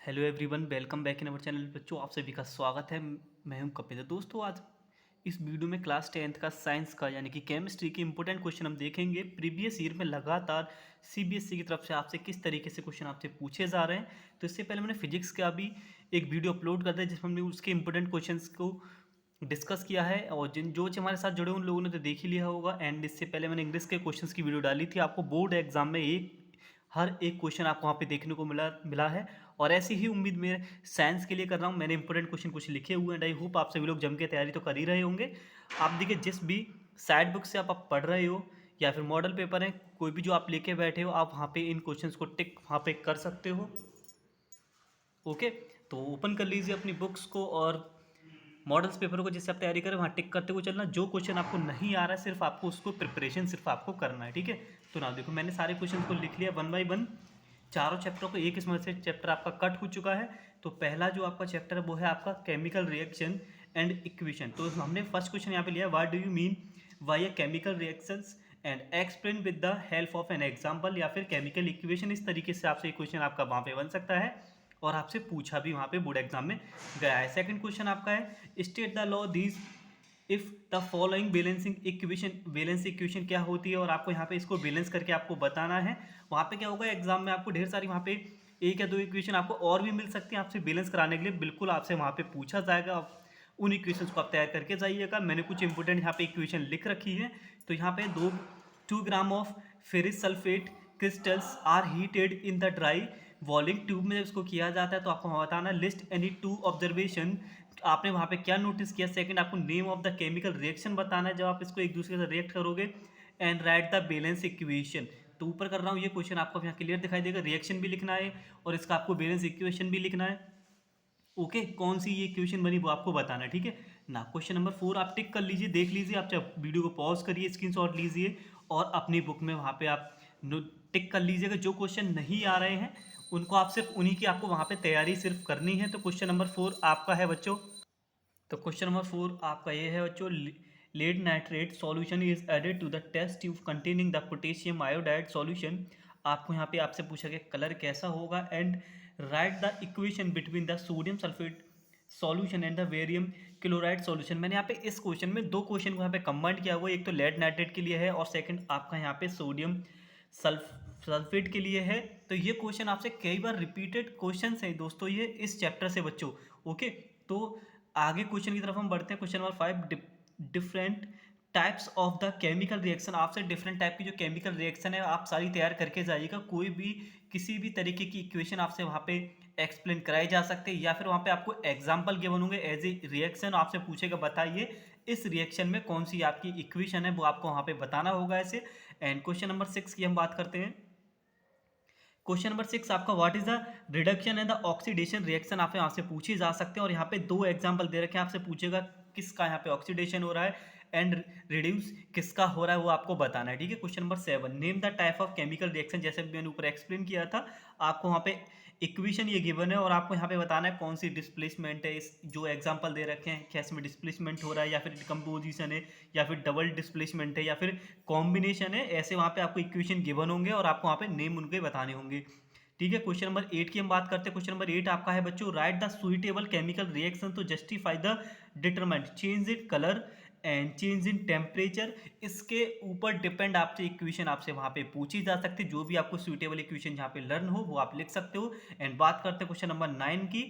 Hello everyone, welcome back in our channel. बच्चों, आप सभी का स्वागत है। मैं हूं कपिल। दोस्तों, आज इस वीडियो में क्लास 10th का साइंस का यानी कि केमिस्ट्री के इंपॉर्टेंट क्वेश्चन हम देखेंगे। प्रीवियस ईयर में लगातार सीबीएसई की तरफ से आपसे किस तरीके से क्वेश्चन आपसे पूछे जा रहे हैं। तो इससे पहले मैंने फिजिक्स का भी एक वीडियो अपलोड कर दिया जिसमें हमने उसके इंपॉर्टेंट क्वेश्चन को डिस्कस किया है, और जिन जो हमारे साथ जुड़े उन लोगों ने तो देख ही लिया होगा। एंड इससे पहले मैंने इंग्लिश के क्वेश्चंस की वीडियो डाली थी। आपको बोर्ड एग्जाम में हर एक क्वेश्चन आपको वहाँ पे देखने को मिला है। और ऐसी ही उम्मीद मैं साइंस के लिए कर रहा हूँ। मैंने इंपॉर्टेंट क्वेश्चन कुछ लिखे हुए हैं। आई होप आप सभी लोग जम के तैयारी तो कर ही रहे होंगे। आप देखिए, जिस भी साइड बुक से आप पढ़ रहे हो या फिर मॉडल पेपर है, कोई भी जो आप लेके बैठे हो, आप वहाँ पे इन क्वेश्चंस को टिक वहाँ पे कर सकते हो। ओके, तो ओपन कर लीजिए अपनी बुक्स को और मॉडल्स पेपर को जैसे आप तैयारी करें वहाँ टिक करते हुए चलना। जो क्वेश्चन आपको नहीं आ रहा है, सिर्फ आपको उसको प्रिपरेशन सिर्फ आपको करना है, ठीक है। तो ना देखो, मैंने सारे क्वेश्चन को लिख लिया वन बाय वन, चारों चैप्टरों को। एक इसमें से चैप्टर आपका कट हो चुका है। तो पहला जो आपका चैप्टर है वो है आपका केमिकल रिएक्शन एंड इक्वेशन। तो हमने फर्स्ट क्वेश्चन यहाँ पे लिया, what do you mean by a chemical reactions and explain with the help of an example, या फिर केमिकल इक्वेशन। इस तरीके से आपसे क्वेश्चन आपका वहाँ पे बन सकता है और आपसे पूछा भी वहाँ पे बोर्ड एग्जाम में गया है। सेकंड क्वेश्चन आपका है, state the law these if the following balancing equation. Balance equation क्या होती है, और आपको यहाँ पे इसको बैलेंस करके आपको बताना है। वहाँ पे क्या होगा, एग्जाम में आपको ढेर सारी वहाँ पे एक या दो इक्वेशन आपको और भी मिल सकती हैं आपसे बैलेंस कराने के लिए। बिल्कुल आपसे वहाँ पे पूछा जाएगा। आप उन इक्वेशंस को आप तैयार करके जाइएगा। मैंने कुछ इंपॉर्टेंट यहाँ पे इक्वेशन लिख रखी है। तो यहाँ पे 2 gram of ferrous sulphate crystals are heated in the dry boiling tube में उसको किया जाता है। तो आपको बताना लिस्ट एनी टू ऑब्जर्वेशन, आपने वहाँ पे क्या नोटिस किया। सेकंड, आपको name of the chemical reaction बताना है जब आप इसको एक दूसरे से रिएक्ट करोगे। And write the balance equation. तो ऊपर कर रहा हूँ ये क्वेश्चन आपको यहाँ क्लियर दिखाई देगा। रिएक्शन भी लिखना है और इसका आपको बैलेंस इक्वेशन भी लिखना है। ओके, कौन सी ये इक्वेशन बनी वो आपको बताना है, ठीक है ना। क्वेश्चन नंबर 4 आप टिक कर लीजिए, देख लीजिए। आप जब वीडियो को पॉज करिए, स्क्रीनशॉट लीजिए और अपनी बुक में वहाँ पे आप टिक कर लीजिएगा। जो क्वेश्चन नहीं आ रहे हैं उनको आप सिर्फ उन्हीं की आपको वहाँ पे तैयारी सिर्फ करनी है। तो क्वेश्चन नंबर 4 आपका है बच्चों। तो क्वेश्चन नंबर 4 आपका ये है बच्चों, lead nitrate solution is added to the test tube containing the potassium iodide solution. आपको यहाँ पे आपसे पूछा गया कलर कैसा होगा। And write the equation between the sodium sulphate solution and the barium chloride solution. मैंने यहाँ पे इस क्वेश्चन में दो क्वेश्चन को यहाँ पे कंबाइंड किया हुआ है। एक तो लेड नाइट्रेट के लिए है और सेकंड आपका यहाँ पे सोडियम सल्फेट के लिए है। तो ये क्वेश्चन आपसे कई बार रिपीटेड क्वेश्चन है दोस्तों, ये इस चैप्टर से बच्चों। ओके, तो आगे क्वेश्चन की तरफ हम बढ़ते हैं। Question number 5, different types of the chemical reaction. आपसे डिफरेंट टाइप की जो केमिकल रिएक्शन है आप सारी तैयार करके जाइएगा। कोई भी किसी भी तरीके की इक्वेशन आपसे वहाँ पे एक्सप्लेन कराई जा सकते हैं, या फिर वहाँ पे आपको एग्जाम्पल गिवन होंगे एज ए रिएक्शन। आपसे पूछेगा बताइए इस रिएक्शन में कौन सी आपकी इक्वेशन है, वो आपको वहाँ पे बताना होगा ऐसे। एंड क्वेश्चन नंबर 6 की हम बात करते हैं। क्वेश्चन नंबर 6 आपका, what is the reduction and the oxidation reaction. आप यहाँ से पूछे जा सकते हैं और यहाँ पे दो एग्जांपल दे रखे हैं। आपसे पूछेगा किसका यहाँ पे ऑक्सीडेशन हो रहा है एंड रिड्यूस किसका हो रहा है, वो आपको बताना है, ठीक है। Question number 7, name the type of chemical reaction. जैसे मैंने ऊपर एक्सप्लेन किया था, आपको वहाँ पे इक्वेशन ये गिवन है और आपको यहाँ पे बताना है कौन सी डिस्प्लेसमेंट है। इस जो एग्जांपल दे रखे हैं, क्या इसमें डिस्प्लेसमेंट हो रहा है या फिर डिकम्पोजिशन है या फिर डबल डिस्प्लेसमेंट है या फिर कॉम्बिनेशन है। ऐसे वहाँ पे आपको इक्वेशन गिवन होंगे और आपको वहाँ पे नेम उनके बताने होंगे, ठीक है। क्वेश्चन नंबर 8 की हम बात करते हैं। क्वेश्चन नंबर 8 आपका है बच्चों, write the suitable chemical reaction to justify the determined change in colour and change in temperature. इसके ऊपर डिपेंड आपसे इक्वेशन आपसे वहाँ पे पूछी जा सकती है। जो भी आपको सुइटेबल इक्वेशन जहाँ पे लर्न हो वो आप लिख सकते हो। एंड बात करते हैं क्वेश्चन नंबर 9 की।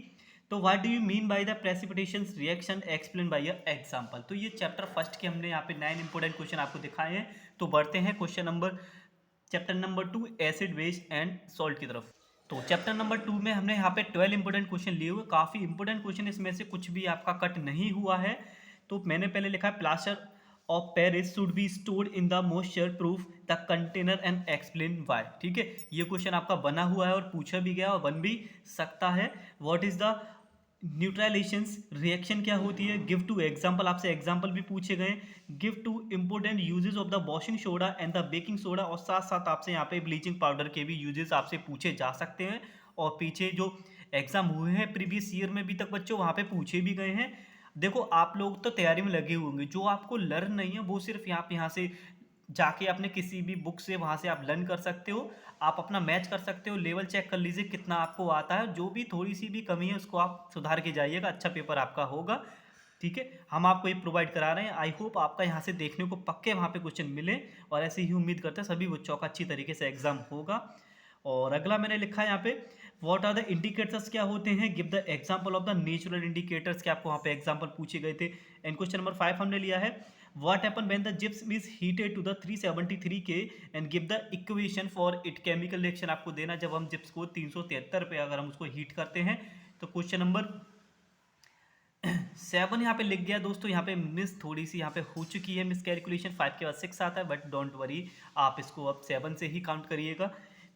तो what do you mean by the precipitation reaction explain by example. तो ये चैप्टर फर्स्ट के हमने यहाँ पे 9 इंपोर्टेंट क्वेश्चन आपको दिखाए हैं। तो बढ़ते हैं question number chapter number 2 acid base and salt की तरफ। तो चैप्टर नंबर 2 में हमने यहाँ पे 12 इंपोर्टेंट क्वेश्चन लिए हुए। काफ़ी इंपोर्टेंट क्वेश्चन, इसमें से कुछ भी आपका कट नहीं हुआ है। तो मैंने पहले लिखा है, plaster of Paris should be stored in the moisture proof the container and explain why, ठीक है। ये क्वेश्चन आपका बना हुआ है और पूछा भी गया और बन भी सकता है। What is the neutralisations reaction क्या होती है, गिव टू एग्जाम्पल। आपसे एग्जाम्पल भी पूछे गए। Give two important uses of the washing soda and the baking soda, और साथ साथ आपसे यहाँ पे ब्लीचिंग पाउडर के भी यूजेस आपसे पूछे जा सकते हैं। और पीछे जो एग्जाम हुए हैं प्रीवियस ईयर में भी तक बच्चों, वहाँ पे पूछे भी गए हैं। देखो, आप लोग तो तैयारी में लगे होंगे, जो आपको लर्न नहीं है वो सिर्फ यहाँ से जाके अपने किसी भी बुक से वहाँ से आप लर्न कर सकते हो, आप अपना मैच कर सकते हो, लेवल चेक कर लीजिए कितना आपको आता है, जो भी थोड़ी सी भी कमी है उसको आप सुधार के जाइएगा, अच्छा पेपर आपका होगा। ठीक है, हम आपको ये प्रोवाइड करा रहे हैं। आई होप आपका यहाँ से देखने को पक्के वहाँ पे क्वेश्चन मिले, और ऐसे ही उम्मीद करते हैं सभी बच्चों का अच्छी तरीके से एग्जाम होगा। और अगला मैंने लिखा है यहाँ पे, व्हाट आर द इंडिकेटर्स क्या होते हैं, give the example of the natural indicators, के आपको वहाँ पे एग्जांपल पूछे गए थे। एंड क्वेश्चन नंबर 5 हमने लिया है, what happen when the gypsum is heated to the 373 K and give the equation for it, chemical reaction आपको देना जब हम जिप्स को 373 पे अगर हम उसको हीट करते हैं। तो क्वेश्चन नंबर 7 यहाँ पे लिख गया दोस्तों, यहाँ पे मिस थोड़ी सी यहाँ पे हो चुकी है मिस कैलकुलेशन, 5 के बाद 6 आता है, बट डोंट वरी, आप इसको अब 7 से ही काउंट करिएगा।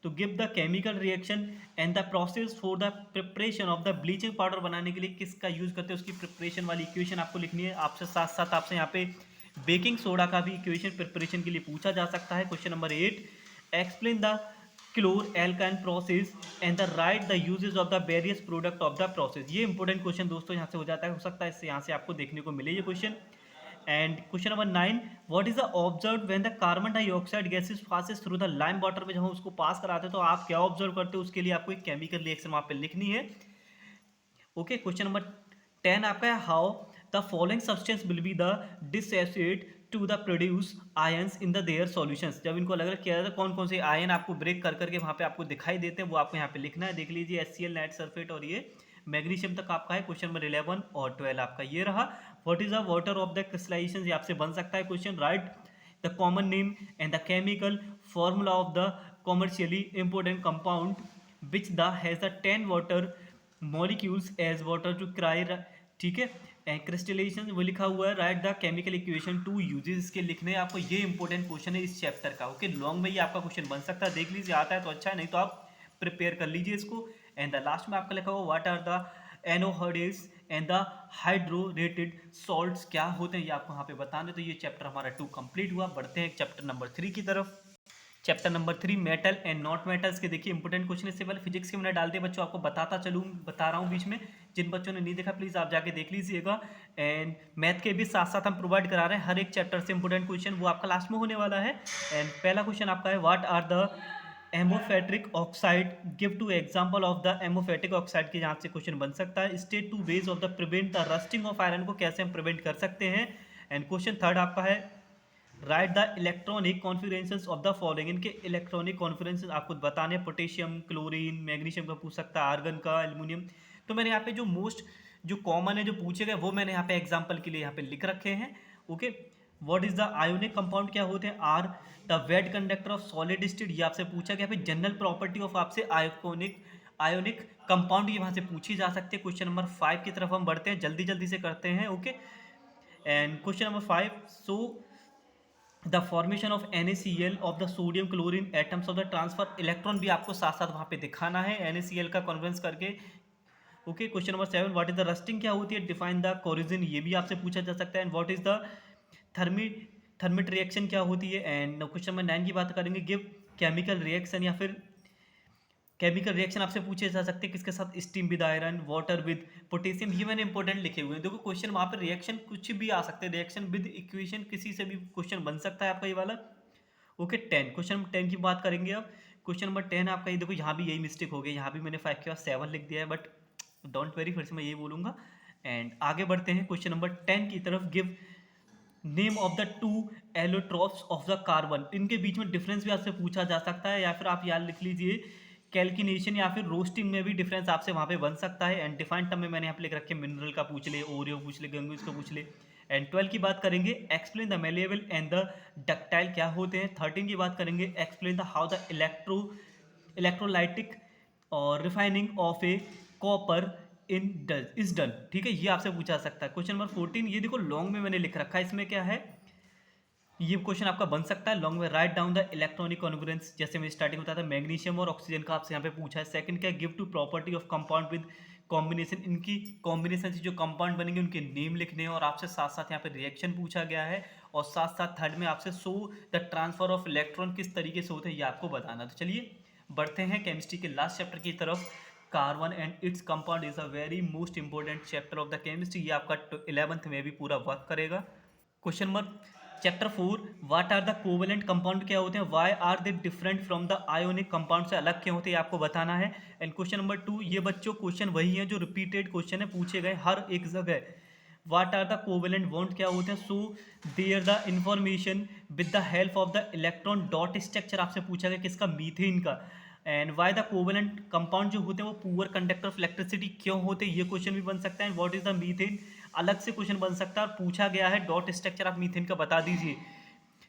तो give the chemical reaction and the process for the preparation of the bleaching powder बनाने के लिए किसका यूज करते हैं, उसकी प्रिपरेशन वाली इक्वेशन आपको लिखनी है। आपसे साथ साथ आपसे यहाँ पे बेकिंग सोडा का भी इक्वेशन प्रिपरेशन के लिए पूछा जा सकता है। Question number 8, explain the chlor एल्काइन process and the write the uses of the various product of the process. ये इंपॉर्टेंट क्वेश्चन दोस्तों यहाँ से हो जाता है, हो सकता है इससे यहाँ से आपको देखने को मिले ये question. And question number 9, what is the observe when the carbon dioxide gases passes through the lime water में, जब हम उसको पास कराते हैं तो आप क्या ऑब्जर्व करते हो, उसके लिए आपको एक केमिकल रिएक्शन वहाँ पे लिखनी है। ओके, क्वेश्चन नंबर 10 आपका है, how the following substance will be the dissociate to the produce ions in the their solutions, जब इनको अलग अलग किया जाता है कौन कौन से आयन आपको ब्रेक कर करके वहाँ पे आपको दिखाई देते हैं, वो आपको यहाँ पे लिखना है। देख लीजिए HCl नाइट सल्फेट और ये मैग्नीशियम तक आपका है। क्वेश्चन नंबर 11 और 12 आपका ये रहा। What is the water of the crystallisation, ये आपसे बन सकता है question. Write the common name and the chemical formula of the commercially important compound which the has the 10 water molecules as water to cry. ठीक है, crystallisation वो लिखा हुआ है। Write the chemical equation to uses, इसके लिखने आपको, ये इंपॉर्टेंट क्वेश्चन है इस चैप्टर का। ओके, लॉन्ग में ये आपका क्वेश्चन बन सकता है, देख लीजिए आता है तो अच्छा है, नहीं तो आप प्रिपेयर कर लीजिए इसको। एंड द लास्ट में आपका लिखा हुआ, what are the anhydrates and the hydrated salts क्या होते हैं, ये आपको यहाँ पे बताने। तो ये चैप्टर हमारा 2 कंप्लीट हुआ। बढ़ते हैं चैप्टर नंबर 3 की तरफ। Chapter number 3, metal and not metals के देखिए इंपॉर्टेंट क्वेश्चन। इससे पहले फिजिक्स के मैंने डाल दिए बच्चों, आपको बता रहा हूँ बीच में, जिन बच्चों ने नहीं देखा प्लीज आप जाके देख लीजिएगा। एंड मैथ के भी साथ साथ हम प्रोवाइड करा रहे हैं हर एक चैप्टर से इंपॉर्टेंट क्वेश्चन, वो आपका लास्ट में होने वाला है। एंड पहला क्वेश्चन आपका है, what are the amphoteric oxide, give two example of the amphoteric oxide के यहाँ से क्वेश्चन बन सकता है। State two ways of the prevent the rusting of iron, को कैसे हम प्रिवेंट कर सकते हैं। एंड क्वेश्चन थर्ड आपका है, write the electronic configurations of the following, इनके इलेक्ट्रॉनिक कॉन्फिगरेशंस आपको बताने, पोटेशियम, क्लोरीन, मैग्नीशियम का पूछ सकता है, आर्गन का, एल्यूमिनियम। तो मैंने यहाँ पे जो मोस्ट जो कॉमन है जो पूछे गए वो मैंने यहाँ पे एग्जाम्पल के लिए यहाँ पे लिख रखे हैं। Okay, what is the ionic compound क्या होते हैं, are the wet conductor of solid state, ये आपसे पूछा गया। फिर जनरल प्रॉपर्टी ऑफ आपसे आयोनिक कंपाउंड, ये वहाँ से पूछी जा सकती है। क्वेश्चन नंबर 5 की तरफ हम बढ़ते हैं, जल्दी जल्दी से करते हैं। Okay, and question number 5, so the formation of NaCl of the sodium chlorine atoms of the transfer electron भी आपको साथ साथ वहाँ पे दिखाना है NaCl का कन्वेंस करके। Okay, question number 7, what is the rusting क्या होती है, डिफाइन द कोरिजन, ये भी आपसे पूछा जा सकता है। And what is the thermite reaction क्या होती है। एंड क्वेश्चन नंबर 9 की बात करेंगे, गिव केमिकल रिएक्शन, या फिर केमिकल रिएक्शन आपसे पूछे जा सकते हैं किसके साथ, steam with iron, water with potassium, ये मैंने इंपॉर्टेंट लिखे हुए हैं। देखो क्वेश्चन वहाँ पर रिएक्शन कुछ भी आ सकते हैं, रिएक्शन विद इक्वेशन किसी से भी क्वेश्चन बन सकता है आपका ये वाला। ओके, 10, क्वेश्चन नंबर 10 की बात करेंगे अब। क्वेश्चन नंबर 10 आपका ये देखो, यहाँ भी यही मिस्टेक हो गई, यहाँ भी मैंने 5 के बाद 7 लिख दिया है, बट डोंट वेरी, फिर से मैं यही बोलूँगा। एंड आगे बढ़ते हैं क्वेश्चन नंबर 10 की तरफ, give name of the 2 allotropes of the carbon, इनके बीच में डिफरेंस भी आपसे पूछा जा सकता है, या फिर आप याद लिख लीजिए कैल्किनेशन या फिर रोस्टिंग में भी डिफरेंस आपसे वहाँ पे बन सकता है। एंड डिफाइंड टर्म में मैंने यहाँ पे लिख रखे, मिनरल का पूछ ले, ओरियो पूछ ले, गंगूस का पूछ ले। एंड 12 की बात करेंगे, explain the malleable and the ductile क्या होते हैं। 13 की बात करेंगे, explain the how the electrolytic और refining of a copper is done. ठीक है, ये आपसे पूछा जा सकता है। क्वेश्चन नंबर 14, ये देखो लॉन्ग में मैंने लिख रखा है, इसमें क्या है, ये क्वेश्चन आपका बन सकता है लॉन्ग में। राइट डाउन द इलेक्ट्रॉनिक कॉन्फिगरेंस, जैसे मैं स्टार्टिंग में बताया था, मैग्नीशियम और ऑक्सीजन का आपसे यहाँ पे पूछा है। सेकंड क्या, give two property of compound with combination, इनकी कॉम्बिनेशन से जो कंपाउंड बनेंगे उनके नेम लिखने हैं, और आपसे साथ साथ यहाँ पे रिएक्शन पूछा गया है। और साथ साथ थर्ड में आपसे show the transfer of electron किस तरीके से होते हैं ये आपको बताना। तो चलिए बढ़ते हैं केमिस्ट्री के लास्ट चैप्टर की तरफ। Carbon and its compound is a very most important chapter of the chemistry, ये आपका 11th में भी पूरा वर्क करेगा। Question number chapter 4 what are the covalent compound क्या होते हैं, why are they different from the ionic compound से अलग क्या होते हैं, आपको बताना है। एंड क्वेश्चन नंबर 2, ये बच्चों क्वेश्चन वही है जो रिपीटेड क्वेश्चन है, पूछे गए हर एक जगह। What are the covalent bond क्या होते हैं, so there the information with the help of the electron dot structure आपसे पूछा गया किसका, मीथेन का। And why the covalent compound जो होते हैं वो पुअर कंडक्टर ऑफ इलेक्ट्रिसिटी क्यों होते हैं, ये क्वेश्चन भी बन सकता है। And what is the methane, अलग से क्वेश्चन बन सकता है और पूछा गया है डॉट स्ट्रक्चर आप मीथेन का बता दीजिए।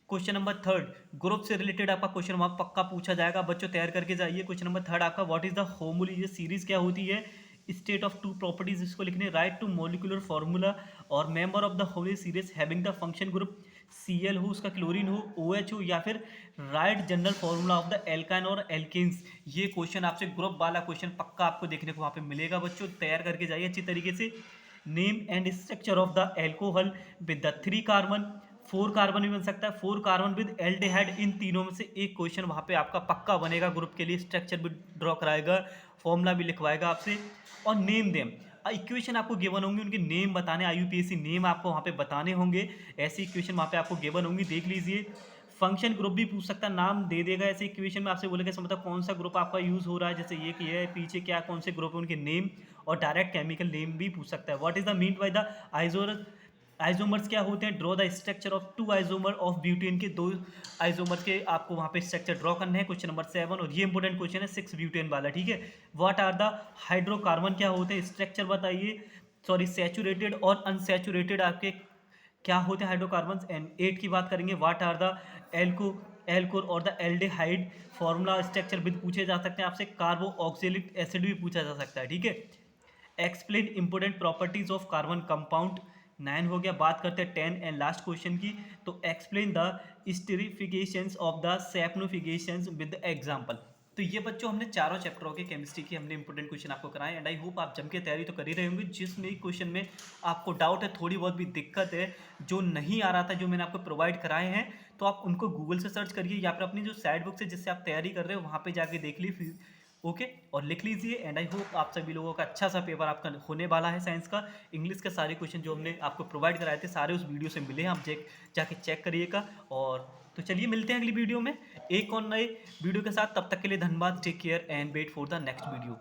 क्वेश्चन नंबर 3 ग्रुप से रिलेटेड आपका क्वेश्चन वहां पक्का पूछा जाएगा, बच्चों तैयार करके जाइए। क्वेश्चन नंबर 3 आपका what is the homologous series क्या होती है, स्टेट ऑफ टू प्रॉपर्टीज इसको लिखने, राइट टू मॉलिक्यूलर फॉर्मूला और member of the homologous series having the function group Cl हो, उसका क्लोरीन हो, OH हो, या फिर write general formula of the alkyne और एल्केन्स। ये क्वेश्चन आपसे ग्रुप वाला क्वेश्चन पक्का आपको देखने को वहां पे मिलेगा, बच्चों तैयार करके जाइए अच्छी तरीके से। Name and structure of the alcohol with the 3 carbon, 4 carbon भी बन सकता है, 4 कार्बन विद एल्डिहाइड, इन तीनों में से एक क्वेश्चन वहां पे आपका पक्का बनेगा ग्रुप के लिए, स्ट्रक्चर भी ड्रॉ कराएगा, फॉर्मूला भी लिखवाएगा आपसे। और नेम देम, इक्वेशन आपको गिवन होंगे, उनके नेम बताने, IUPAC नेम आपको वहाँ पे बताने होंगे, ऐसी इक्वेशन वहाँ पे आपको गिवन होंगी, देख लीजिए। फंक्शन ग्रुप भी पूछ सकता है, नाम दे देगा ऐसे इक्वेशन में, आपसे बोलेगा मतलब कौन सा ग्रुप आपका यूज हो रहा है, जैसे ये कि है पीछे क्या कौन से ग्रुप है उनके नेम, और डायरेक्ट केमिकल नेम भी पूछ सकता है। What is the mean by the isomers क्या होते हैं, draw the structure of 2 isomer of butane के, 2 आइसोमर्स के आपको वहाँ पे स्ट्रक्चर ड्रॉ करना है। क्वेश्चन नंबर 7, और ये इंपॉर्टेंट क्वेश्चन है 6 ब्यूटेन वाला, ठीक है। व्हाट आर द हाइड्रोकार्बन क्या होते हैं, स्ट्रक्चर बताइए, सॉरी सैचुरेटेड और अनसैचुरेटेड आपके क्या होते हैं हाइड्रोकार्बन। एंड 8 की बात करेंगे, व्हाट आर द एल्कोर और द एल्डिहाइड, फॉर्मूला स्ट्रक्चर भी पूछे जा सकते हैं आपसे, कार्बो ऑक्सिलिक एसिड भी पूछा जा सकता है, ठीक है। Explain important properties of carbon compound, 9 हो गया। बात करते हैं 10 एंड लास्ट क्वेश्चन की, तो explain the esterifications of the saponifications with example. तो ये बच्चों हमने चारों चैप्टरों के केमिस्ट्री की हमने इंपॉर्टेंट क्वेश्चन आपको कराए, एंड आई होप आप जम के तैयारी तो कर ही रहे होंगे। जिसमें क्वेश्चन में आपको डाउट है, थोड़ी बहुत भी दिक्कत है, जो नहीं आ रहा था, जो मैंने आपको प्रोवाइड कराए हैं, तो आप उनको गूगल से सर्च करिए या फिर अपनी जो साइड बुक से जिससे आप तैयारी कर रहे हो वहाँ पे जाके देख लीजिए, ओके, और लिख लीजिए। एंड आई होप आप सभी लोगों का अच्छा सा पेपर आपका होने वाला है साइंस का। इंग्लिश के सारे क्वेश्चन जो हमने आपको प्रोवाइड कराए थे सारे उस वीडियो से मिले हैं, आप जाके चेक करिएगा। और तो चलिए मिलते हैं अगली वीडियो में एक और नए वीडियो के साथ, तब तक के लिए धन्यवाद, take care and wait for the next video.